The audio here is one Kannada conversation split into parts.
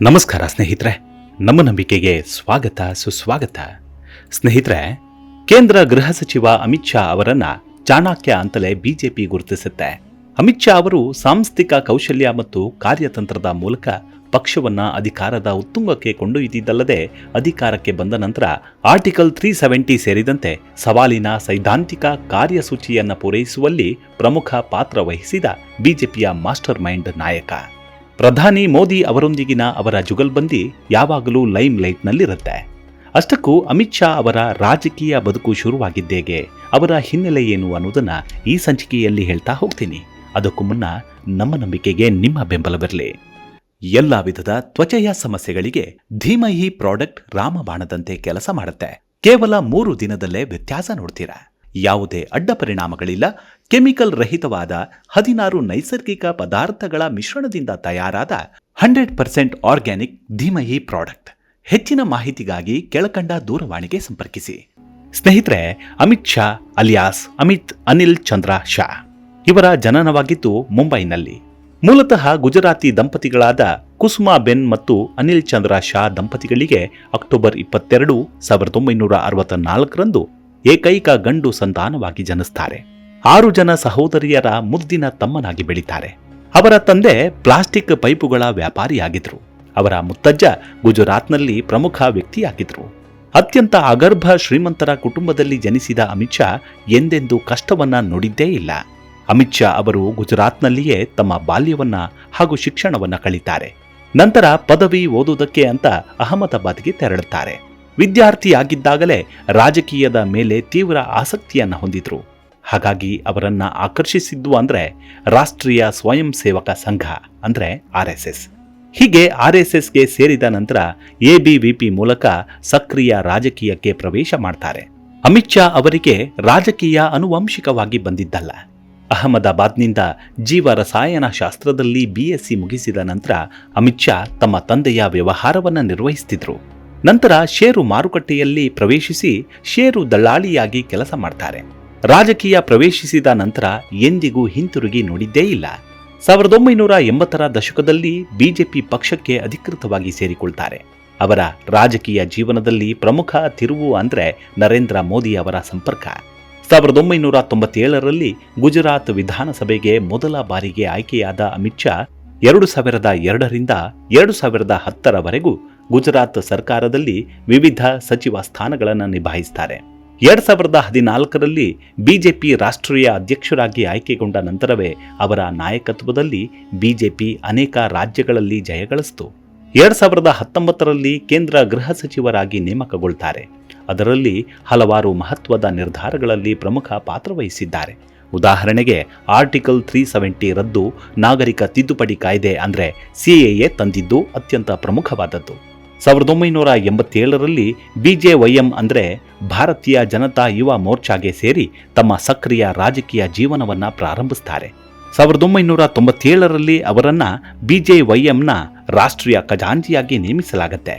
ನಮಸ್ಕಾರ ಸ್ನೇಹಿತರೆ, ನಮ್ಮ ನಂಬಿಕೆಗೆ ಸ್ವಾಗತ ಸುಸ್ವಾಗತ. ಸ್ನೇಹಿತರೆ, ಕೇಂದ್ರ ಗೃಹ ಸಚಿವ ಅಮಿತ್ ಶಾ ಅವರನ್ನ ಚಾಣಕ್ಯ ಅಂತಲೇ ಬಿಜೆಪಿ ಗುರುತಿಸುತ್ತೆ. ಅಮಿತ್ ಶಾ ಅವರು ಸಾಂಸ್ಥಿಕ ಕೌಶಲ್ಯ ಮತ್ತು ಕಾರ್ಯತಂತ್ರದ ಮೂಲಕ ಪಕ್ಷವನ್ನ ಅಧಿಕಾರದ ಉತ್ತುಂಗಕ್ಕೆ ಕೊಂಡೊಯ್ದಿದ್ದಲ್ಲದೆ ಅಧಿಕಾರಕ್ಕೆ ಬಂದ ನಂತರ ಆರ್ಟಿಕಲ್ 370 ಸೇರಿದಂತೆ ಸವಾಲಿನ ಸೈದ್ಧಾಂತಿಕ ಕಾರ್ಯಸೂಚಿಯನ್ನು ಪೂರೈಸುವಲ್ಲಿ ಪ್ರಮುಖ ಪಾತ್ರ ವಹಿಸಿದ ಬಿಜೆಪಿಯ ಮಾಸ್ಟರ್ ಮೈಂಡ್ ನಾಯಕ. ಪ್ರಧಾನಿ ಮೋದಿ ಅವರೊಂದಿಗಿನ ಅವರ ಜುಗಲ್ಬಂದಿ ಯಾವಾಗಲೂ ಲೈಮ್ ಲೈಟ್ನಲ್ಲಿರುತ್ತೆ. ಅಷ್ಟಕ್ಕೂ ಅಮಿತ್ ಶಾ ಅವರ ರಾಜಕೀಯ ಬದುಕು ಶುರುವಾಗಿದ್ದೇಗೆ, ಅವರ ಹಿನ್ನೆಲೆ ಏನು ಅನ್ನೋದನ್ನ ಈ ಸಂಚಿಕೆಯಲ್ಲಿ ಹೇಳ್ತಾ ಹೋಗ್ತೀನಿ. ಅದಕ್ಕೂ ಮುನ್ನ ನಮ್ಮ ನಂಬಿಕೆಗೆ ನಿಮ್ಮ ಬೆಂಬಲವಿರಲಿ. ಎಲ್ಲ ವಿಧದ ತ್ವಚೆಯ ಸಮಸ್ಯೆಗಳಿಗೆ ಧೀಮಹಿ ಪ್ರಾಡಕ್ಟ್ ರಾಮಬಾಣದಂತೆ ಕೆಲಸ ಮಾಡುತ್ತೆ. ಕೇವಲ 3 ದಿನದಲ್ಲೇ ವ್ಯತ್ಯಾಸ ನೋಡ್ತೀರಾ. ಯಾವುದೇ ಅಡ್ಡ ಪರಿಣಾಮಗಳಿಲ್ಲ. ಕೆಮಿಕಲ್ ರಹಿತವಾದ 16 ನೈಸರ್ಗಿಕ ಪದಾರ್ಥಗಳ ಮಿಶ್ರಣದಿಂದ ತಯಾರಾದ 100% ಆರ್ಗ್ಯಾನಿಕ್ ಧೀಮಹಿ ಪ್ರಾಡಕ್ಟ್. ಹೆಚ್ಚಿನ ಮಾಹಿತಿಗಾಗಿ ಕೆಳಕಂಡ ದೂರವಾಣಿಗೆ ಸಂಪರ್ಕಿಸಿ. ಸ್ನೇಹಿತರೆ, ಅಮಿತ್ ಶಾ ಅಲಿಯಾಸ್ ಅಮಿತ್ ಅನಿಲ್ ಚಂದ್ರ ಶಾ ಇವರ ಜನನವಾಗಿದ್ದು ಮುಂಬೈನಲ್ಲಿ. ಮೂಲತಃ ಗುಜರಾತಿ ದಂಪತಿಗಳಾದ ಕುಸುಮಾ ಬೆನ್ ಮತ್ತು ಅನಿಲ್ ಚಂದ್ರ ಶಾ ದಂಪತಿಗಳಿಗೆ ಅಕ್ಟೋಬರ್ 22, 1964ರಂದು ಏಕೈಕ ಗಂಡು ಸಂತಾನವಾಗಿ ಜನಿಸ್ತಾರೆ. 6 ಜನ ಸಹೋದರಿಯರ ಮುದ್ದಿನ ತಮ್ಮನಾಗಿ ಬೆಳೀತಾರೆ. ಅವರ ತಂದೆ ಪ್ಲಾಸ್ಟಿಕ್ ಪೈಪುಗಳ ವ್ಯಾಪಾರಿಯಾಗಿದ್ರು. ಅವರ ಮುತ್ತಜ್ಜ ಗುಜರಾತ್ನಲ್ಲಿ ಪ್ರಮುಖ ವ್ಯಕ್ತಿಯಾಗಿದ್ರು. ಅತ್ಯಂತ ಅಗರ್ಭ ಶ್ರೀಮಂತರ ಕುಟುಂಬದಲ್ಲಿ ಜನಿಸಿದ ಅಮಿತ್ ಶಾ ಎಂದೆಂದೂ ಕಷ್ಟವನ್ನ ನೋಡಿದ್ದೇ ಇಲ್ಲ. ಅಮಿತ್ ಶಾ ಅವರು ಗುಜರಾತ್ನಲ್ಲಿಯೇ ತಮ್ಮ ಬಾಲ್ಯವನ್ನ ಹಾಗೂ ಶಿಕ್ಷಣವನ್ನ ಕಳೀತಾರೆ. ನಂತರ ಪದವಿ ಓದುವುದಕ್ಕೆ ಅಂತ ಅಹಮದಾಬಾದ್ಗೆ ತೆರಳುತ್ತಾರೆ. ವಿದ್ಯಾರ್ಥಿಯಾಗಿದ್ದಾಗಲೇ ರಾಜಕೀಯದ ಮೇಲೆ ತೀವ್ರ ಆಸಕ್ತಿಯನ್ನ ಹೊಂದಿದ್ರು. ಹಾಗಾಗಿ ಅವರನ್ನ ಆಕರ್ಷಿಸಿದ್ದು ಅಂದ್ರೆ ರಾಷ್ಟ್ರೀಯ ಸ್ವಯಂ ಸೇವಕ ಸಂಘ ಅಂದ್ರೆ RSS. ಹೀಗೆ RSSಗೆ ಸೇರಿದ ನಂತರ ABVP ಮೂಲಕ ಸಕ್ರಿಯ ರಾಜಕೀಯಕ್ಕೆ ಪ್ರವೇಶ ಮಾಡ್ತಾರೆ. ಅಮಿತ್ ಶಾ ಅವರಿಗೆ ರಾಜಕೀಯ ಆನುವಂಶಿಕವಾಗಿ ಬಂದಿದ್ದಲ್ಲ. ಅಹಮದಾಬಾದ್ನಿಂದ ಜೀವ ರಸಾಯನಶಾಸ್ತ್ರದಲ್ಲಿ BSc ಮುಗಿಸಿದ ನಂತರ ಅಮಿತ್ ಶಾ ತಮ್ಮ ತಂದೆಯ ವ್ಯವಹಾರವನ್ನು ನಿರ್ವಹಿಸುತ್ತಿದ್ರು. ನಂತರ ಷೇರು ಮಾರುಕಟ್ಟೆಯಲ್ಲಿ ಪ್ರವೇಶಿಸಿ ಷೇರು ದಳ್ಳಾಳಿಯಾಗಿ ಕೆಲಸ ಮಾಡ್ತಾರೆ. ರಾಜಕೀಯ ಪ್ರವೇಶಿಸಿದ ನಂತರ ಎಂದಿಗೂ ಹಿಂತಿರುಗಿ ನೋಡಿದ್ದೇ ಇಲ್ಲ. 1980ರ ದಶಕದಲ್ಲಿ ಬಿಜೆಪಿ ಪಕ್ಷಕ್ಕೆ ಅಧಿಕೃತವಾಗಿ ಸೇರಿಕೊಳ್ತಾರೆ. ಅವರ ರಾಜಕೀಯ ಜೀವನದಲ್ಲಿ ಪ್ರಮುಖ ತಿರುವು ಅಂದ್ರೆ ನರೇಂದ್ರ ಮೋದಿ ಅವರ ಸಂಪರ್ಕ. 1997ರಲ್ಲಿ ಗುಜರಾತ್ ವಿಧಾನಸಭೆಗೆ ಮೊದಲ ಬಾರಿಗೆ ಆಯ್ಕೆಯಾದ ಅಮಿತ್ ಶಾ 2002ರಿಂದ 2010ರವರೆಗೂ ಗುಜರಾತ್ ಸರ್ಕಾರದಲ್ಲಿ ವಿವಿಧ ಸಚಿವ ಸ್ಥಾನಗಳನ್ನು ನಿಭಾಯಿಸುತ್ತಾರೆ. 2014ರಲ್ಲಿ ಬಿಜೆಪಿ ರಾಷ್ಟ್ರೀಯ ಅಧ್ಯಕ್ಷರಾಗಿ ಆಯ್ಕೆಗೊಂಡ ನಂತರವೇ ಅವರ ನಾಯಕತ್ವದಲ್ಲಿ ಬಿಜೆಪಿ ಅನೇಕ ರಾಜ್ಯಗಳಲ್ಲಿ ಜಯಗಳಿಸಿತು. 2019ರಲ್ಲಿ ಕೇಂದ್ರ ಗೃಹ ಸಚಿವರಾಗಿ ನೇಮಕಗೊಳ್ತಾರೆ. ಅದರಲ್ಲಿ ಹಲವಾರು ಮಹತ್ವದ ನಿರ್ಧಾರಗಳಲ್ಲಿ ಪ್ರಮುಖ ಪಾತ್ರ ವಹಿಸಿದ್ದಾರೆ. ಉದಾಹರಣೆಗೆ ಆರ್ಟಿಕಲ್ 370 ರದ್ದು, ನಾಗರಿಕ ತಿದ್ದುಪಡಿ ಕಾಯ್ದೆ ಅಂದ್ರೆ CAA ತಂದಿದ್ದು ಅತ್ಯಂತ ಪ್ರಮುಖವಾದದ್ದು. 1987ರಲ್ಲಿ BJYM ಅಂದ್ರೆ ಭಾರತೀಯ ಜನತಾ ಯುವ ಮೋರ್ಚಾಗೆ ಸೇರಿ ತಮ್ಮ ಸಕ್ರಿಯ ರಾಜಕೀಯ ಜೀವನವನ್ನ ಪ್ರಾರಂಭಿಸುತ್ತಾರೆ. 1997ರಲ್ಲಿ ಅವರನ್ನ BJYMನ ರಾಷ್ಟ್ರೀಯ ಖಜಾಂಚಿಯಾಗಿ ನೇಮಿಸಲಾಗುತ್ತೆ.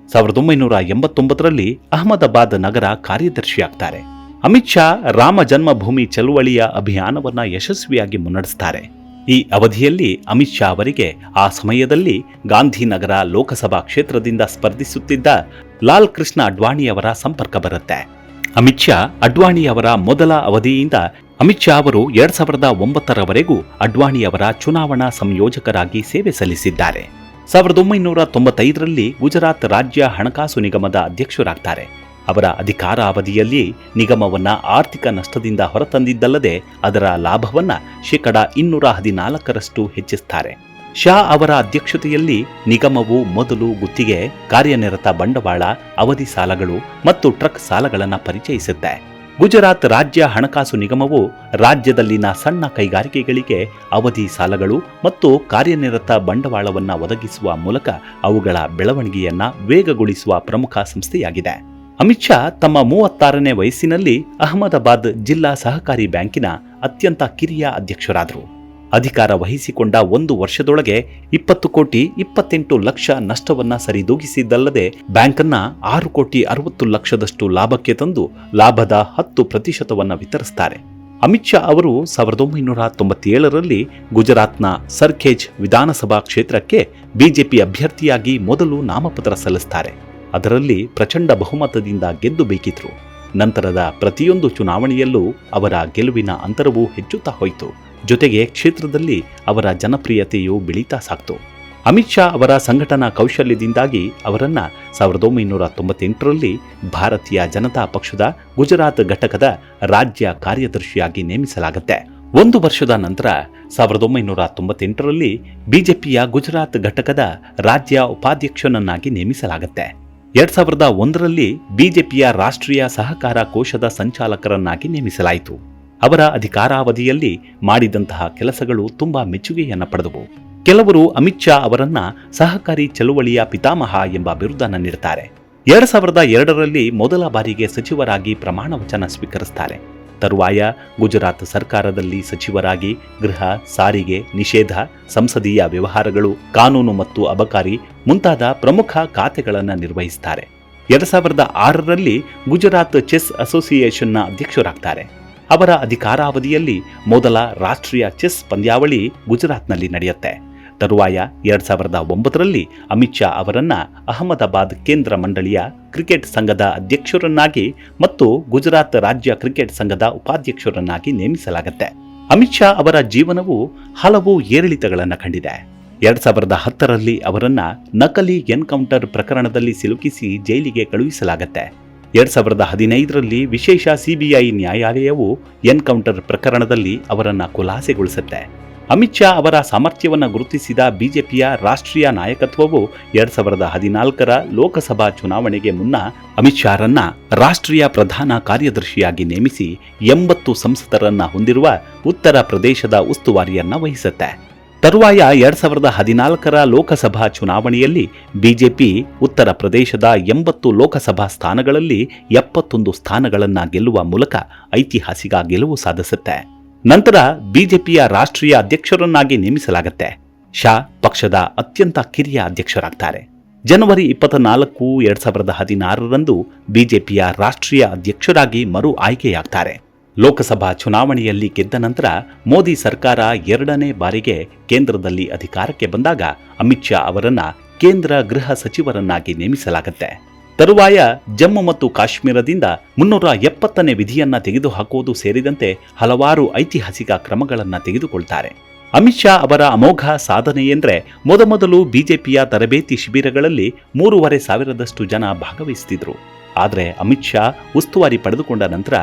1989ರಲ್ಲಿ ಅಹಮದಾಬಾದ್ ನಗರ ಕಾರ್ಯದರ್ಶಿಯಾಗ್ತಾರೆ. ಅಮಿತ್ ಶಾ ರಾಮ ಜನ್ಮಭೂಮಿ ಚಳುವಳಿಯ ಅಭಿಯಾನವನ್ನ ಯಶಸ್ವಿಯಾಗಿ ಮುನ್ನಡೆಸುತ್ತಾರೆ. ಈ ಅವಧಿಯಲ್ಲಿ ಅಮಿತ್ ಶಾ ಅವರಿಗೆ ಆ ಸಮಯದಲ್ಲಿ ಗಾಂಧಿನಗರ ಲೋಕಸಭಾ ಕ್ಷೇತ್ರದಿಂದ ಸ್ಪರ್ಧಿಸುತ್ತಿದ್ದ ಲಾಲ್ ಕೃಷ್ಣ ಅಡ್ವಾಣಿಯವರ ಸಂಪರ್ಕ ಬರುತ್ತೆ. ಅಮಿತ್ ಶಾ ಅಡ್ವಾಣಿಯವರ ಮೊದಲ ಅವಧಿಯಿಂದ ಅಮಿತ್ ಶಾ ಅವರು 2009ರವರೆಗೂ ಅಡ್ವಾಣಿಯವರ ಚುನಾವಣಾ ಸಂಯೋಜಕರಾಗಿ ಸೇವೆ ಸಲ್ಲಿಸಿದ್ದಾರೆ. 1995ರಲ್ಲಿ ಗುಜರಾತ್ ರಾಜ್ಯ ಹಣಕಾಸು ನಿಗಮದ ಅಧ್ಯಕ್ಷರಾಗ್ತಾರೆ. ಅವರ ಅಧಿಕಾರ ಅವಧಿಯಲ್ಲಿ ನಿಗಮವನ್ನ ಆರ್ಥಿಕ ನಷ್ಟದಿಂದ ಹೊರತಂದಿದ್ದಲ್ಲದೆ ಅದರ ಲಾಭವನ್ನ 214% ಹೆಚ್ಚಿಸುತ್ತಾರೆ. ಶಾ ಅವರ ಅಧ್ಯಕ್ಷತೆಯಲ್ಲಿ ನಿಗಮವು ಮೊದಲು ಗುತ್ತಿಗೆ, ಕಾರ್ಯನಿರತ ಬಂಡವಾಳ, ಅವಧಿ ಸಾಲಗಳು ಮತ್ತು ಟ್ರಕ್ ಸಾಲಗಳನ್ನು ಪರಿಚಯಿಸುತ್ತೆ. ಗುಜರಾತ್ ರಾಜ್ಯ ಹಣಕಾಸು ನಿಗಮವು ರಾಜ್ಯದಲ್ಲಿನ ಸಣ್ಣ ಕೈಗಾರಿಕೆಗಳಿಗೆ ಅವಧಿ ಸಾಲಗಳು ಮತ್ತು ಕಾರ್ಯನಿರತ ಬಂಡವಾಳವನ್ನು ಒದಗಿಸುವ ಮೂಲಕ ಅವುಗಳ ಬೆಳವಣಿಗೆಯನ್ನ ವೇಗಗೊಳಿಸುವ ಪ್ರಮುಖ ಸಂಸ್ಥೆಯಾಗಿದೆ. ಅಮಿತ್ ಶಾ ತಮ್ಮ 36ನೇ ವಯಸ್ಸಿನಲ್ಲಿ ಅಹಮದಾಬಾದ್ ಜಿಲ್ಲಾ ಸಹಕಾರಿ ಬ್ಯಾಂಕಿನ ಅತ್ಯಂತ ಕಿರಿಯ ಅಧ್ಯಕ್ಷರಾದರು. ಅಧಿಕಾರ ವಹಿಸಿಕೊಂಡ 1 ವರ್ಷದೊಳಗೆ 20,28,00,000 ನಷ್ಟವನ್ನ ಸರಿದೂಗಿಸಿದ್ದಲ್ಲದೆ ಬ್ಯಾಂಕನ್ನ 6,60,00,000ದಷ್ಟು ಲಾಭಕ್ಕೆ ತಂದು ಲಾಭದ 10% ವಿತರಿಸುತ್ತಾರೆ. ಅಮಿತ್ ಶಾ ಅವರು 1997ರಲ್ಲಿ ಗುಜರಾತ್ನ ಸರ್ಖೇಜ್ ವಿಧಾನಸಭಾ ಕ್ಷೇತ್ರಕ್ಕೆ ಬಿಜೆಪಿ ಅಭ್ಯರ್ಥಿಯಾಗಿ ಮೊದಲು ನಾಮಪತ್ರ ಸಲ್ಲಿಸುತ್ತಾರೆ. ಅದರಲ್ಲಿ ಪ್ರಚಂಡ ಬಹುಮತದಿಂದ ಗೆದ್ದು ಬೇಕಿದ್ರು. ನಂತರದ ಪ್ರತಿಯೊಂದು ಚುನಾವಣೆಯಲ್ಲೂ ಅವರ ಗೆಲುವಿನ ಅಂತರವೂ ಹೆಚ್ಚುತ್ತಾ ಹೋಯಿತು. ಜೊತೆಗೆ ಕ್ಷೇತ್ರದಲ್ಲಿ ಅವರ ಜನಪ್ರಿಯತೆಯು ಬೆಳೀತಾ ಸಾಕ್ತು. ಅಮಿತ್ ಶಾ ಅವರ ಸಂಘಟನಾ ಕೌಶಲ್ಯದಿಂದಾಗಿ ಅವರನ್ನ 1998ರಲ್ಲಿ ಭಾರತೀಯ ಜನತಾ ಪಕ್ಷದ ಗುಜರಾತ್ ಘಟಕದ ರಾಜ್ಯ ಕಾರ್ಯದರ್ಶಿಯಾಗಿ ನೇಮಿಸಲಾಗುತ್ತೆ. 1 ವರ್ಷದ ನಂತರ 1998ರಲ್ಲಿ ಬಿಜೆಪಿಯ ಗುಜರಾತ್ ಘಟಕದ ರಾಜ್ಯ ಉಪಾಧ್ಯಕ್ಷನನ್ನಾಗಿ ನೇಮಿಸಲಾಗುತ್ತೆ. 2001ರಲ್ಲಿ ಬಿಜೆಪಿಯ ರಾಷ್ಟ್ರೀಯ ಸಹಕಾರ ಕೋಶದ ಸಂಚಾಲಕರನ್ನಾಗಿ ನೇಮಿಸಲಾಯಿತು. ಅವರ ಅಧಿಕಾರಾವಧಿಯಲ್ಲಿ ಮಾಡಿದಂತಹ ಕೆಲಸಗಳು ತುಂಬಾ ಮೆಚ್ಚುಗೆಯನ್ನ ಪಡೆದವು. ಕೆಲವರು ಅಮಿತ್ ಶಾ ಅವರನ್ನ ಸಹಕಾರಿ ಚಳುವಳಿಯ ಪಿತಾಮಹ ಎಂಬ ಬಿರುದನ್ನು ನೀಡುತ್ತಾರೆ. 2002ರಲ್ಲಿ ಮೊದಲ ಬಾರಿಗೆ ಸಚಿವರಾಗಿ ಪ್ರಮಾಣ ವಚನ ಸ್ವೀಕರಿಸುತ್ತಾರೆ. ತರುವಾಯ ಗುಜರಾತ್ ಸರ್ಕಾರದಲ್ಲಿ ಸಚಿವರಾಗಿ ಗೃಹ, ಸಾರಿಗೆ, ನಿಷೇಧ, ಸಂಸದೀಯ ವ್ಯವಹಾರಗಳು, ಕಾನೂನು ಮತ್ತು ಅಬಕಾರಿ ಮುಂತಾದ ಪ್ರಮುಖ ಖಾತೆಗಳನ್ನು ನಿರ್ವಹಿಸುತ್ತಾರೆ. 2006ರಲ್ಲಿ ಗುಜರಾತ್ ಚೆಸ್ ಅಸೋಸಿಯೇಷನ್ನ ಅಧ್ಯಕ್ಷರಾಗ್ತಾರೆ. ಅವರ ಅಧಿಕಾರಾವಧಿಯಲ್ಲಿ ಮೊದಲ ರಾಷ್ಟ್ರೀಯ ಚೆಸ್ ಪಂದ್ಯಾವಳಿ ಗುಜರಾತ್ನಲ್ಲಿ ನಡೆಯುತ್ತೆ. ತರುವಾಯ 2009ರಲ್ಲಿ ಅಮಿತ್ ಶಾ ಅವರನ್ನ ಅಹಮದಾಬಾದ್ ಕೇಂದ್ರ ಮಂಡಳಿಯ ಕ್ರಿಕೆಟ್ ಸಂಘದ ಅಧ್ಯಕ್ಷರನ್ನಾಗಿ ಮತ್ತು ಗುಜರಾತ್ ರಾಜ್ಯ ಕ್ರಿಕೆಟ್ ಸಂಘದ ಉಪಾಧ್ಯಕ್ಷರನ್ನಾಗಿ ನೇಮಿಸಲಾಗುತ್ತೆ. ಅಮಿತ್ ಶಾ ಅವರ ಜೀವನವು ಹಲವು ಏರಿಳಿತಗಳನ್ನು ಕಂಡಿದೆ. 2010ರಲ್ಲಿ ಅವರನ್ನ ನಕಲಿ ಎನ್ಕೌಂಟರ್ ಪ್ರಕರಣದಲ್ಲಿ ಸಿಲುಕಿಸಿ ಜೈಲಿಗೆ ಕಳುಹಿಸಲಾಗುತ್ತೆ. 2015ರಲ್ಲಿ ವಿಶೇಷ ಸಿಬಿಐ ನ್ಯಾಯಾಲಯವು ಎನ್ಕೌಂಟರ್ ಪ್ರಕರಣದಲ್ಲಿ ಅವರನ್ನ ಖುಲಾಸೆಗೊಳಿಸುತ್ತೆ. ಅಮಿತ್ ಶಾ ಅವರ ಸಾಮರ್ಥ್ಯವನ್ನು ಗುರುತಿಸಿದ ಬಿಜೆಪಿಯ ರಾಷ್ಟ್ರೀಯ ನಾಯಕತ್ವವು 2014ರ ಲೋಕಸಭಾ ಚುನಾವಣೆಗೆ ಮುನ್ನ ಅಮಿತ್ ಶಾರನ್ನ ರಾಷ್ಟ್ರೀಯ ಪ್ರಧಾನ ಕಾರ್ಯದರ್ಶಿಯಾಗಿ ನೇಮಿಸಿ 80 ಸಂಸದರನ್ನ ಹೊಂದಿರುವ ಉತ್ತರ ಪ್ರದೇಶದ ಉಸ್ತುವಾರಿಯನ್ನ ವಹಿಸುತ್ತೆ. ತರುವಾಯ 2014ರ ಲೋಕಸಭಾ ಚುನಾವಣೆಯಲ್ಲಿ ಬಿಜೆಪಿ ಉತ್ತರ ಪ್ರದೇಶದ 80 ಲೋಕಸಭಾ ಸ್ಥಾನಗಳಲ್ಲಿ 71 ಸ್ಥಾನಗಳನ್ನು ಗೆಲ್ಲುವ ಮೂಲಕ ಐತಿಹಾಸಿಕ ಗೆಲುವು ಸಾಧಿಸುತ್ತೆ. ನಂತರ ಬಿಜೆಪಿಯ ರಾಷ್ಟ್ರೀಯ ಅಧ್ಯಕ್ಷರನ್ನಾಗಿ ನೇಮಿಸಲಾಗುತ್ತೆ. ಶಾ ಪಕ್ಷದ ಅತ್ಯಂತ ಕಿರಿಯ ಅಧ್ಯಕ್ಷರಾಗ್ತಾರೆ. ಜನವರಿ 24, 2016ರಂದು ಬಿಜೆಪಿಯ ರಾಷ್ಟ್ರೀಯ ಅಧ್ಯಕ್ಷರಾಗಿ ಮರು ಆಯ್ಕೆಯಾಗ್ತಾರೆ. ಲೋಕಸಭಾ ಚುನಾವಣೆಯಲ್ಲಿ ಗೆದ್ದ ನಂತರ ಮೋದಿ ಸರ್ಕಾರ 2ನೇ ಬಾರಿಗೆ ಕೇಂದ್ರದಲ್ಲಿ ಅಧಿಕಾರಕ್ಕೆ ಬಂದಾಗ ಅಮಿತ್ ಶಾ ಅವರನ್ನ ಕೇಂದ್ರ ಗೃಹ ಸಚಿವರನ್ನಾಗಿ ನೇಮಿಸಲಾಗುತ್ತೆ. ತರುವಾಯ ಜಮ್ಮು ಮತ್ತು ಕಾಶ್ಮೀರದಿಂದ 370ನೇ ವಿಧಿಯನ್ನ ತೆಗೆದುಹಾಕುವುದು ಸೇರಿದಂತೆ ಹಲವಾರು ಐತಿಹಾಸಿಕ ಕ್ರಮಗಳನ್ನು ತೆಗೆದುಕೊಳ್ತಾರೆ. ಅಮಿತ್ ಶಾ ಅವರ ಅಮೋಘ ಸಾಧನೆಯೆಂದರೆ ಮೊದಮೊದಲು ಬಿಜೆಪಿಯ ತರಬೇತಿ ಶಿಬಿರಗಳಲ್ಲಿ 3,500 ಜನ ಭಾಗವಹಿಸುತ್ತಿದ್ರು. ಆದರೆ ಅಮಿತ್ ಶಾ ಉಸ್ತುವಾರಿ ಪಡೆದುಕೊಂಡ ನಂತರ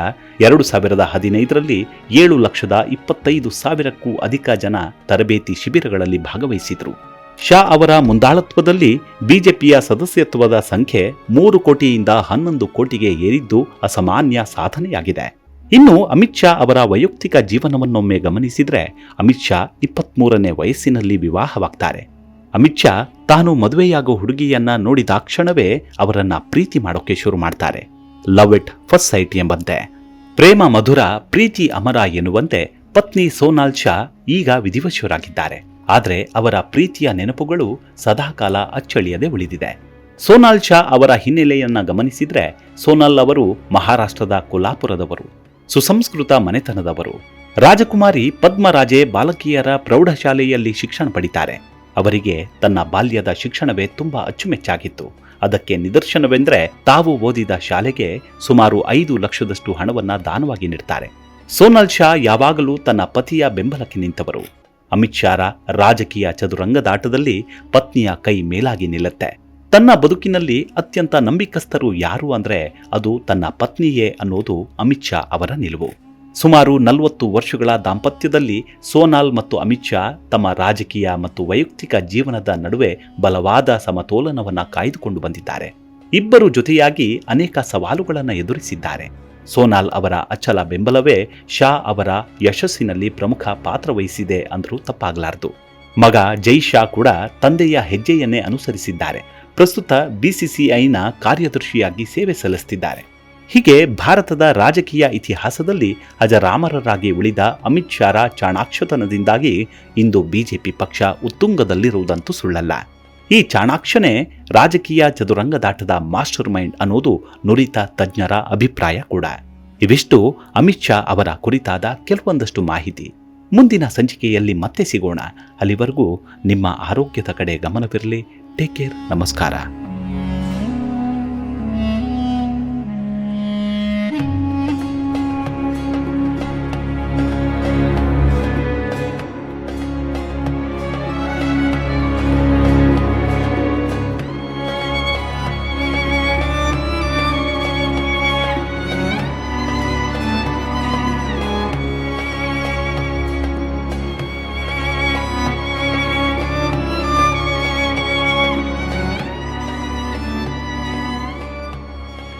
2015ರಲ್ಲಿ 7,25,000ಕ್ಕೂ ಅಧಿಕ ಜನ ತರಬೇತಿ ಶಿಬಿರಗಳಲ್ಲಿ ಭಾಗವಹಿಸಿದ್ರು. ಶಾ ಅವರ ಮುಂದಾಳತ್ವದಲ್ಲಿ ಬಿಜೆಪಿಯ ಸದಸ್ಯತ್ವದ ಸಂಖ್ಯೆ 3 ಕೋಟಿಯಿಂದ 11 ಕೋಟಿಗೆ ಏರಿದ್ದು ಅಸಾಮಾನ್ಯ ಸಾಧನೆಯಾಗಿದೆ. ಇನ್ನು ಅಮಿತ್ ಶಾ ಅವರ ವೈಯಕ್ತಿಕ ಜೀವನವನ್ನೊಮ್ಮೆ ಗಮನಿಸಿದ್ರೆ ಅಮಿತ್ ಶಾ 23ನೇ ವಯಸ್ಸಿನಲ್ಲಿ ವಿವಾಹವಾಗ್ತಾರೆ. ಅಮಿತ್ ಶಾ ತಾನು ಮದುವೆಯಾಗೋ ಹುಡುಗಿಯನ್ನ ನೋಡಿದಾಕ್ಷಣವೇ ಅವರನ್ನ ಪ್ರೀತಿ ಮಾಡೋಕೆ ಶುರು ಮಾಡ್ತಾರೆ. ಲವ್ ಇಟ್ ಫಸ್ಟ್ ಸೈಟ್ ಎಂಬಂತೆ ಪ್ರೇಮ ಮಧುರ ಪ್ರೀತಿ ಅಮರ ಎನ್ನುವಂತೆ ಪತ್ನಿ ಸೋನಾಲ್ ಶಾ ಈಗ ವಿಧಿವಶರಾಗಿದ್ದಾರೆ. ಆದರೆ ಅವರ ಪ್ರೀತಿಯ ನೆನಪುಗಳು ಸದಾಕಾಲ ಅಚ್ಚಳಿಯದೆ ಉಳಿದಿದೆ. ಸೋನಾಲ್ ಶಾ ಅವರ ಹಿನ್ನೆಲೆಯನ್ನ ಗಮನಿಸಿದ್ರೆ ಸೋನಾಲ್ ಅವರು ಮಹಾರಾಷ್ಟ್ರದ ಕೊಲ್ಹಾಪುರದವರು, ಸುಸಂಸ್ಕೃತ ಮನೆತನದವರು. ರಾಜಕುಮಾರಿ ಪದ್ಮರಾಜೆ ಬಾಲಕಿಯರ ಪ್ರೌಢಶಾಲೆಯಲ್ಲಿ ಶಿಕ್ಷಣ ಪಡಿತಾರೆ. ಅವರಿಗೆ ತನ್ನ ಬಾಲ್ಯದ ಶಿಕ್ಷಣವೇ ತುಂಬಾ ಅಚ್ಚುಮೆಚ್ಚಾಗಿತ್ತು. ಅದಕ್ಕೆ ನಿದರ್ಶನವೆಂದರೆ ತಾವು ಓದಿದ ಶಾಲೆಗೆ ಸುಮಾರು 5 ಲಕ್ಷದಷ್ಟು ಹಣವನ್ನ ದಾನವಾಗಿ ನೀಡ್ತಾರೆ. ಸೋನಾಲ್ ಶಾ ಯಾವಾಗಲೂ ತನ್ನ ಪತಿಯ ಬೆಂಬಲಕ್ಕೆ ನಿಂತವರು. ಅಮಿತ್ ಶಾರ ರಾಜಕೀಯ ಚದುರಂಗದಾಟದಲ್ಲಿ ಪತ್ನಿಯ ಕೈ ಮೇಲಾಗಿ ನಿಲ್ಲುತ್ತೆ. ತನ್ನ ಬದುಕಿನಲ್ಲಿ ಅತ್ಯಂತ ನಂಬಿಕಸ್ಥರು ಯಾರು ಅಂದ್ರೆ ಅದು ತನ್ನ ಪತ್ನಿಯೇ ಅನ್ನೋದು ಅಮಿತ್ ಶಾ ಅವರ ನಿಲುವು. ಸುಮಾರು 40 ವರ್ಷಗಳ ದಾಂಪತ್ಯದಲ್ಲಿ ಸೋನಾಲ್ ಮತ್ತು ಅಮಿತ್ ಶಾ ತಮ್ಮ ರಾಜಕೀಯ ಮತ್ತು ವೈಯಕ್ತಿಕ ಜೀವನದ ನಡುವೆ ಬಲವಾದ ಸಮತೋಲನವನ್ನು ಕಾಯ್ದುಕೊಂಡು ಬಂದಿದ್ದಾರೆ. ಇಬ್ಬರು ಜೊತೆಯಾಗಿ ಅನೇಕ ಸವಾಲುಗಳನ್ನು ಎದುರಿಸಿದ್ದಾರೆ. ಸೋನಾಲ್ ಅವರ ಅಚಲ ಬೆಂಬಲವೇ ಶಾ ಅವರ ಯಶಸ್ಸಿನಲ್ಲಿ ಪ್ರಮುಖ ಪಾತ್ರ ವಹಿಸಿದೆ ಅಂದ್ರೂ ತಪ್ಪಾಗಲಾರದು. ಮಗ ಜೈ ಶಾ ಕೂಡ ತಂದೆಯ ಹೆಜ್ಜೆಯನ್ನೇ ಅನುಸರಿಸಿದ್ದಾರೆ. ಪ್ರಸ್ತುತ ಬಿಸಿಸಿಐನ ಕಾರ್ಯದರ್ಶಿಯಾಗಿ ಸೇವೆ ಸಲ್ಲಿಸುತ್ತಿದ್ದಾರೆ. ಹೀಗೆ ಭಾರತದ ರಾಜಕೀಯ ಇತಿಹಾಸದಲ್ಲಿ ಅಜರಾಮರರಾಗಿ ಉಳಿದ ಅಮಿತ್ ಶಾರ ಚಾಣಾಕ್ಷತನದಿಂದಾಗಿ ಇಂದು ಬಿಜೆಪಿ ಪಕ್ಷ ಉತ್ತುಂಗದಲ್ಲಿರುವುದಂತೂ ಸುಳ್ಳಲ್ಲ. ಈ ಚಾಣಾಕ್ಷನೇ ರಾಜಕೀಯ ಚದುರಂಗದಾಟದ ಮಾಸ್ಟರ್ ಮೈಂಡ್ ಅನ್ನೋದು ನುರಿತ ತಜ್ಞರ ಅಭಿಪ್ರಾಯ ಕೂಡ. ಇವಿಷ್ಟು ಅಮಿತ್ ಶಾ ಅವರ ಕುರಿತಾದ ಕೆಲವೊಂದಷ್ಟು ಮಾಹಿತಿ. ಮುಂದಿನ ಸಂಚಿಕೆಯಲ್ಲಿ ಮತ್ತೆ ಸಿಗೋಣ. ಅಲ್ಲಿವರೆಗೂ ನಿಮ್ಮ ಆರೋಗ್ಯದ ಕಡೆ ಗಮನವಿರಲಿ. Take care. ನಮಸ್ಕಾರ.